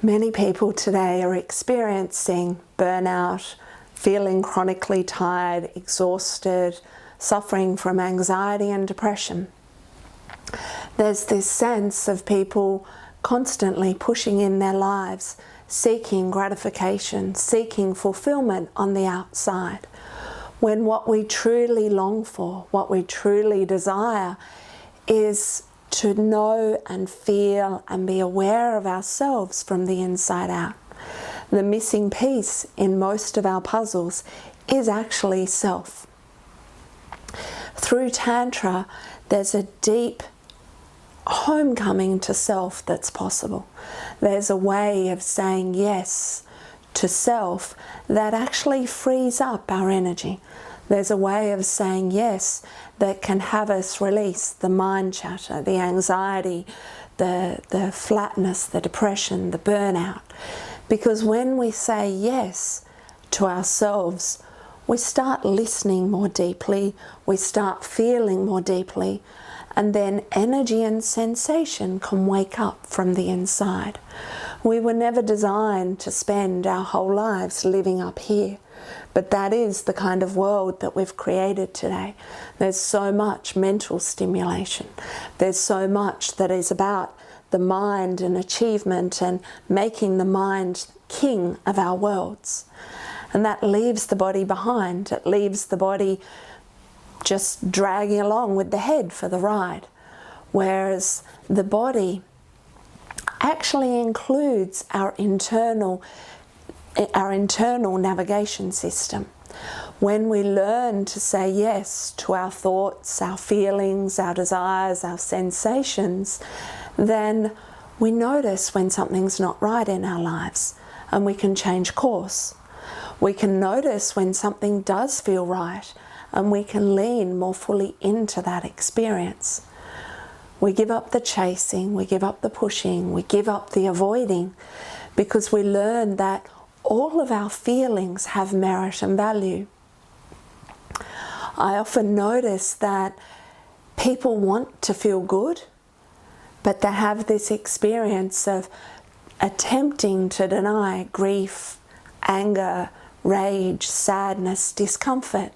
Many people today are experiencing burnout, feeling chronically tired, exhausted, suffering from anxiety and depression. There's this sense of people constantly pushing in their lives, seeking gratification, seeking fulfilment on the outside, when what we truly long for, what we truly desire, is to know and feel and be aware of ourselves from the inside out. The missing piece in most of our puzzles is actually self. Through Tantra, there's a deep homecoming to self that's possible. There's a way of saying yes to self that actually frees up our energy. There's a way of saying yes that can have us release the mind chatter, the anxiety, the flatness, the depression, the burnout. Because when we say yes to ourselves, we start listening more deeply, we start feeling more deeply, and then energy and sensation can wake up from the inside. We were never designed to spend our whole lives living up here, but that is the kind of world that we've created today. There's so much mental stimulation. There's so much that is about the mind and achievement and making the mind king of our worlds. And that leaves the body behind. It leaves the body just dragging along with the head for the ride. Whereas the body actually includes our internal navigation system. When we learn to say yes to our thoughts, our feelings, our desires, our sensations, then we notice when something's not right in our lives and we can change course. We can notice when something does feel right and we can lean more fully into that experience. We give up the chasing, we give up the pushing, we give up the avoiding, because we learn that all of our feelings have merit and value. I often notice that people want to feel good, but they have this experience of attempting to deny grief, anger, rage, sadness, discomfort.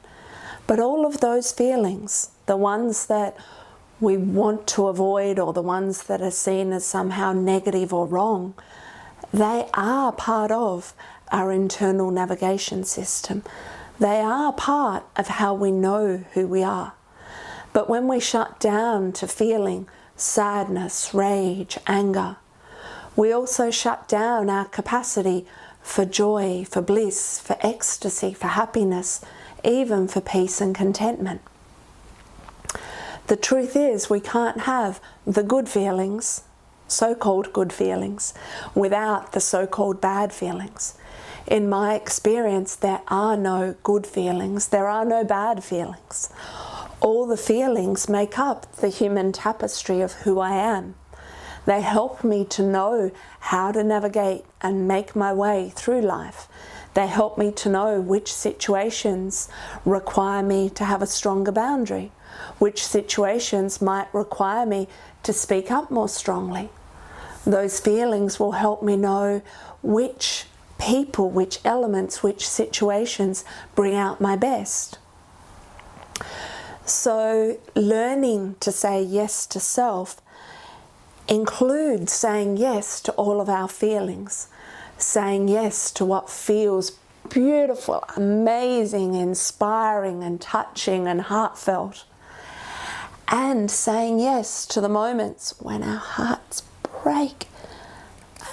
But all of those feelings, the ones that we want to avoid or the ones that are seen as somehow negative or wrong, they are part of our internal navigation system. They are part of how we know who we are. But when we shut down to feeling sadness, rage, anger, we also shut down our capacity for joy, for bliss, for ecstasy, for happiness, even for peace and contentment. The truth is, we can't have the good feelings, so-called good feelings, without the so-called bad feelings. In my experience, there are no good feelings, there are no bad feelings. All the feelings make up the human tapestry of who I am. They help me to know how to navigate and make my way through life. They help me to know which situations require me to have a stronger boundary, which situations might require me to speak up more strongly. Those feelings will help me know which people, which elements, which situations bring out my best. So learning to say yes to self includes saying yes to all of our feelings, saying yes to what feels beautiful, amazing, inspiring and touching and heartfelt, and saying yes to the moments when our hearts break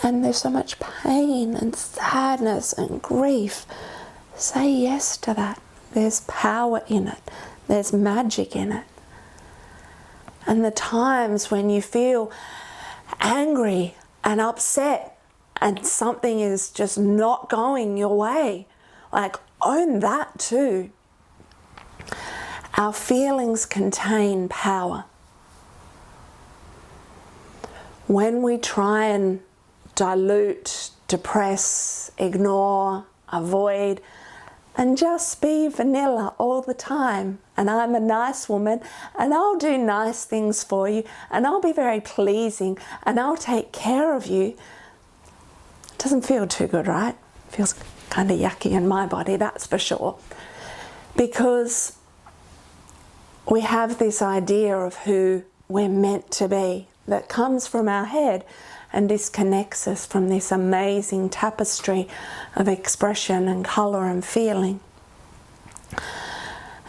and there's so much pain and sadness and grief. Say yes to that. There's power in it. There's magic in it. And the times when you feel angry and upset and something is just not going your way, like, own that too. Our feelings contain power. When we try and dilute, depress, ignore, avoid, and just be vanilla all the time, and I'm a nice woman and I'll do nice things for you and I'll be very pleasing and I'll take care of you, Doesn't feel too good, right? Feels kind of yucky in my body, that's for sure. Because we have this idea of who we're meant to be that comes from our head and disconnects us from this amazing tapestry of expression and colour and feeling.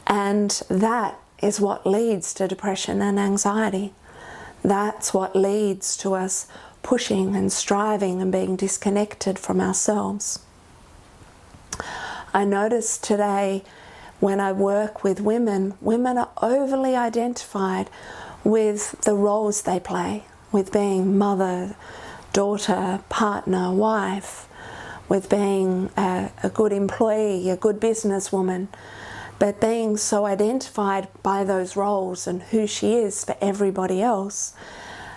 And that is what leads to depression and anxiety. That's what leads to us pushing and striving and being disconnected from ourselves. I notice today when I work with women, women are overly identified with the roles they play, with being mother, daughter, partner, wife, with being a good employee, a good businesswoman, but being so identified by those roles and who she is for everybody else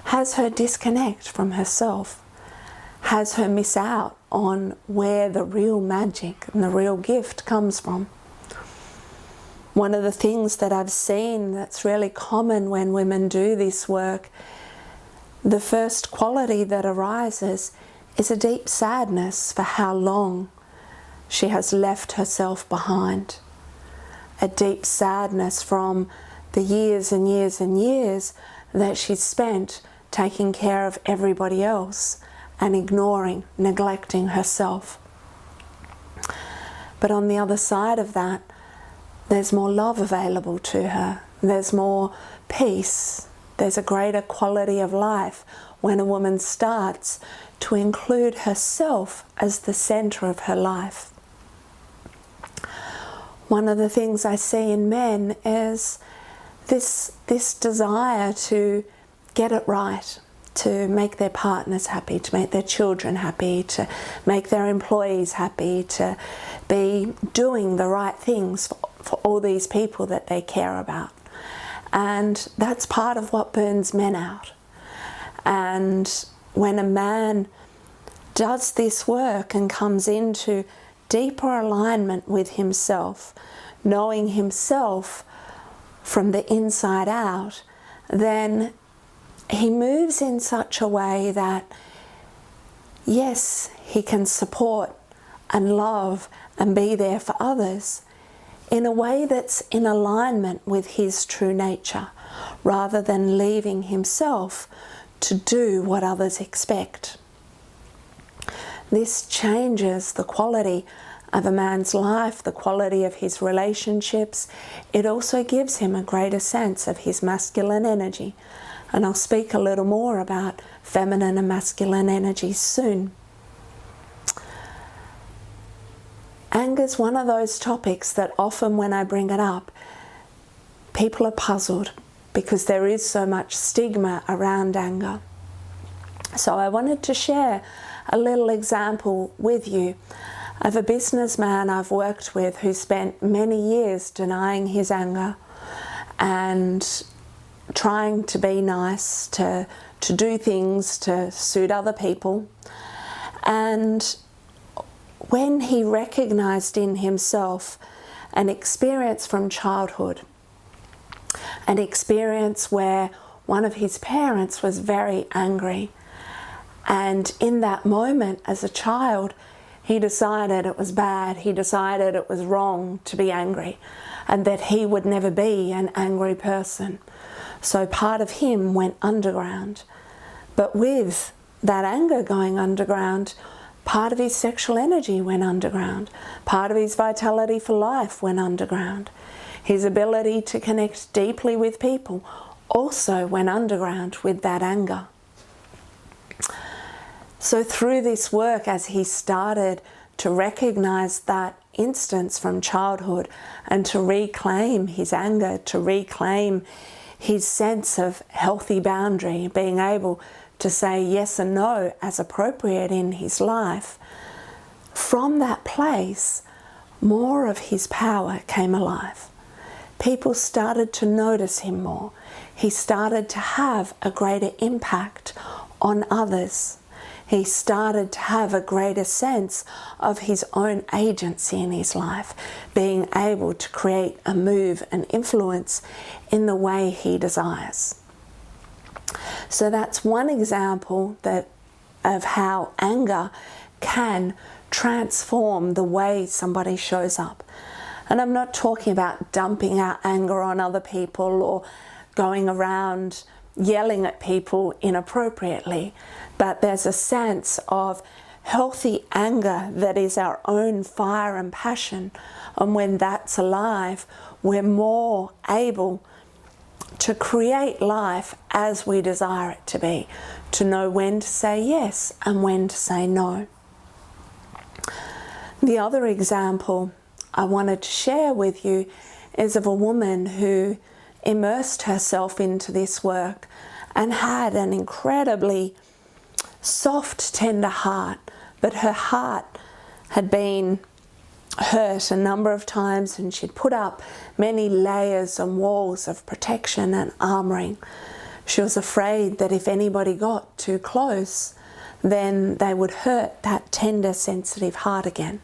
has her disconnect from herself, has her miss out on where the real magic and the real gift comes from. One of the things that I've seen that's really common when women do this work, the first quality that arises is a deep sadness for how long she has left herself behind. A deep sadness from the years and years and years that she's spent taking care of everybody else and ignoring, neglecting herself. But on the other side of that, there's more love available to her. There's more peace. There's a greater quality of life when a woman starts to include herself as the center of her life. One of the things I see in men is this desire to get it right, to make their partners happy, to make their children happy, to make their employees happy, to be doing the right things for all these people that they care about. And that's part of what burns men out. And when a man does this work and comes into deeper alignment with himself, knowing himself from the inside out, then he moves in such a way that, yes, he can support and love and be there for others in a way that's in alignment with his true nature, rather than leaving himself to do what others expect. This changes the quality of a man's life, the quality of his relationships. It also gives him a greater sense of his masculine energy. And I'll speak a little more about feminine and masculine energies soon. Anger is one of those topics that often when I bring it up, people are puzzled because there is so much stigma around anger. So I wanted to share a little example with you of a businessman I've worked with who spent many years denying his anger and trying to be nice, to do things to suit other people. And when he recognized in himself an experience from childhood, an experience where one of his parents was very angry, and in that moment as a child, he decided it was bad, he decided it was wrong to be angry, and that he would never be an angry person. So part of him went underground. But with that anger going underground, part of his sexual energy went underground. Part of his vitality for life went underground. His ability to connect deeply with people also went underground with that anger. So through this work, as he started to recognize that instance from childhood and to reclaim his anger, to reclaim his sense of healthy boundary, being able to say yes and no as appropriate in his life, from that place, more of his power came alive. People started to notice him more. He started to have a greater impact on others. He started to have a greater sense of his own agency in his life, being able to create a move and influence in the way he desires. So that's one example that of how anger can transform the way somebody shows up. And I'm not talking about dumping our anger on other people or going around yelling at people inappropriately, but there's a sense of healthy anger that is our own fire and passion. And when that's alive, we're more able to create life as we desire it to be, to know when to say yes and when to say no. The other example I wanted to share with you is of a woman who immersed herself into this work and had an incredibly soft, tender heart, but her heart had been hurt a number of times, and she'd put up many layers and walls of protection and armoring. She was afraid that if anybody got too close, then they would hurt that tender, sensitive heart again.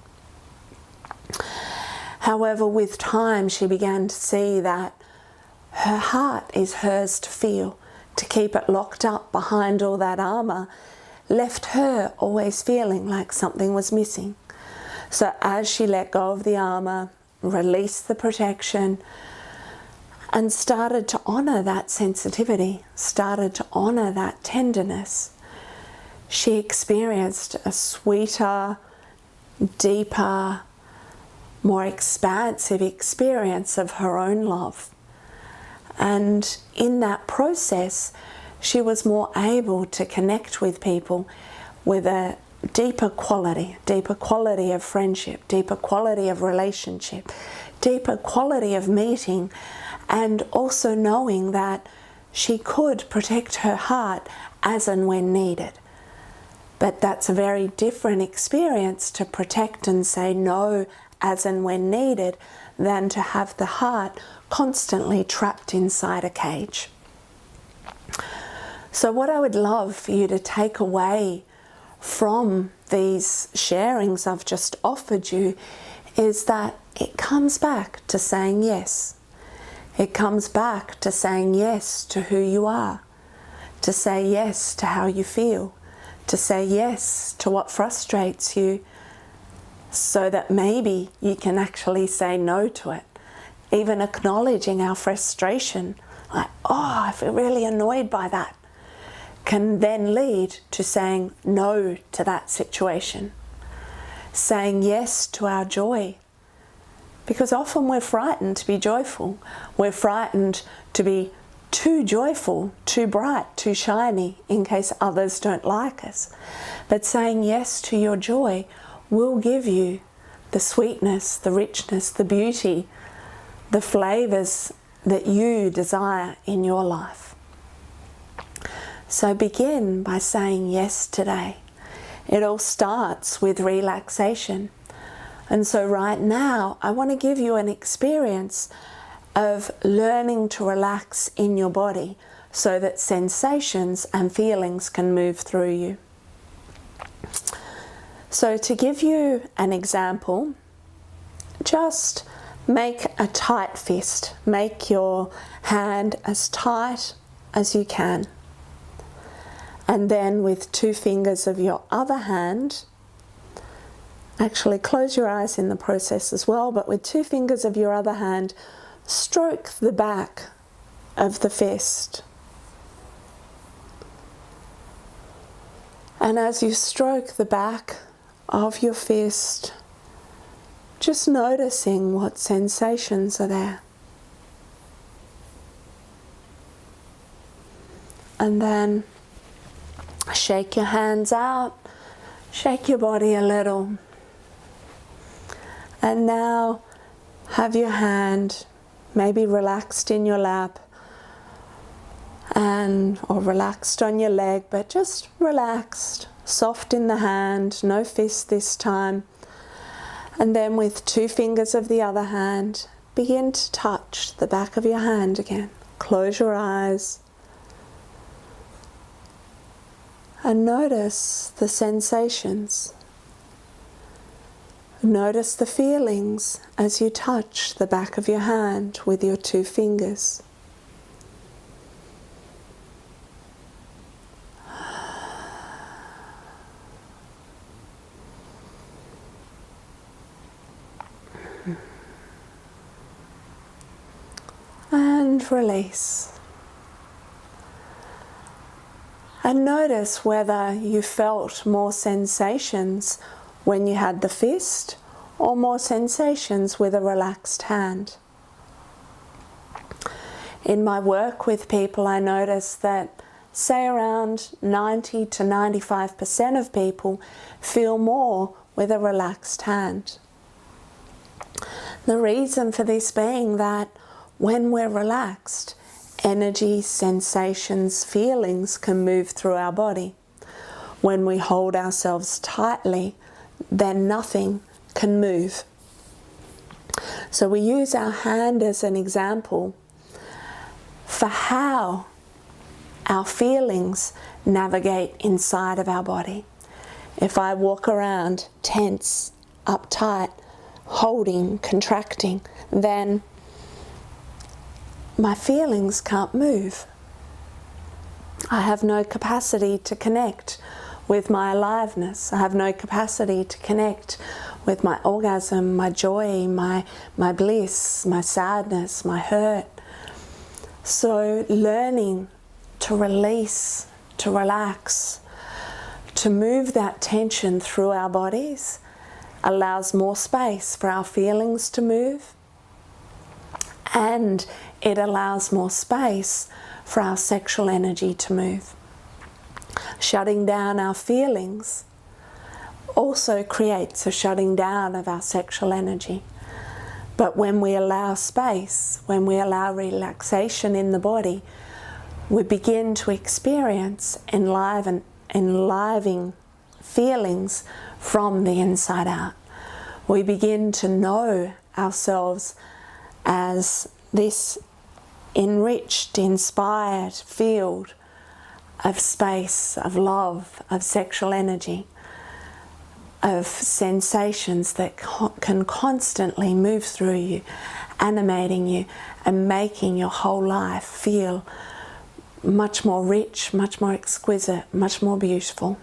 However, with time, she began to see that her heart is hers to feel. To keep it locked up behind all that armor left her always feeling like something was missing. So as she let go of the armor, released the protection, and started to honor that sensitivity, started to honor that tenderness, she experienced a sweeter, deeper, more expansive experience of her own love. And in that process, she was more able to connect with people with a deeper quality of friendship, deeper quality of relationship, deeper quality of meeting, and also knowing that she could protect her heart as and when needed. But that's a very different experience to protect and say no as and when needed than to have the heart constantly trapped inside a cage. So what I would love for you to take away from these sharings I've just offered you is that it comes back to saying yes. It comes back to saying yes to who you are, to say yes to how you feel, to say yes to what frustrates you, so that maybe you can actually say no to it. Even acknowledging our frustration, like, oh, I feel really annoyed by that, can then lead to saying no to that situation. Saying yes to our joy. Because often we're frightened to be joyful. We're frightened to be too joyful, too bright, too shiny, in case others don't like us. But saying yes to your joy will give you the sweetness, the richness, the beauty, the flavors that you desire in your life. So begin by saying yes today. It all starts with relaxation. And so right now, I want to give you an experience of learning to relax in your body so that sensations and feelings can move through you. So to give you an example, just make a tight fist. Make your hand as tight as you can. And then with 2 fingers of your other hand, actually close your eyes in the process as well, but with 2 fingers of your other hand, stroke the back of the fist. And as you stroke the back of your fist, just noticing what sensations are there. And then shake your hands out, shake your body a little. And now have your hand maybe relaxed in your lap or relaxed on your leg, but just relaxed, soft in the hand, no fist this time. And then with 2 fingers of the other hand, begin to touch the back of your hand again. Close your eyes. And notice the sensations. Notice the feelings as you touch the back of your hand with your 2 fingers. And release. And notice whether you felt more sensations when you had the fist or more sensations with a relaxed hand. In my work with people, I notice that say around 90 to 95% of people feel more with a relaxed hand. The reason for this being that when we're relaxed, energy, sensations, feelings can move through our body. When we hold ourselves tightly, then nothing can move. So we use our hand as an example for how our feelings navigate inside of our body. If I walk around tense, uptight, holding, contracting, then my feelings can't move. I have no capacity to connect with my aliveness. I have no capacity to connect with my orgasm, my joy, my bliss, my sadness, my hurt. So learning to release, to relax, to move that tension through our bodies allows more space for our feelings to move, and it allows more space for our sexual energy to move. Shutting down our feelings also creates a shutting down of our sexual energy. But when we allow space, when we allow relaxation in the body, we begin to experience enlivening feelings from the inside out. We begin to know ourselves as this enriched, inspired field of space, of love, of sexual energy, of sensations that can constantly move through you, animating you and making your whole life feel much more rich, much more exquisite, much more beautiful.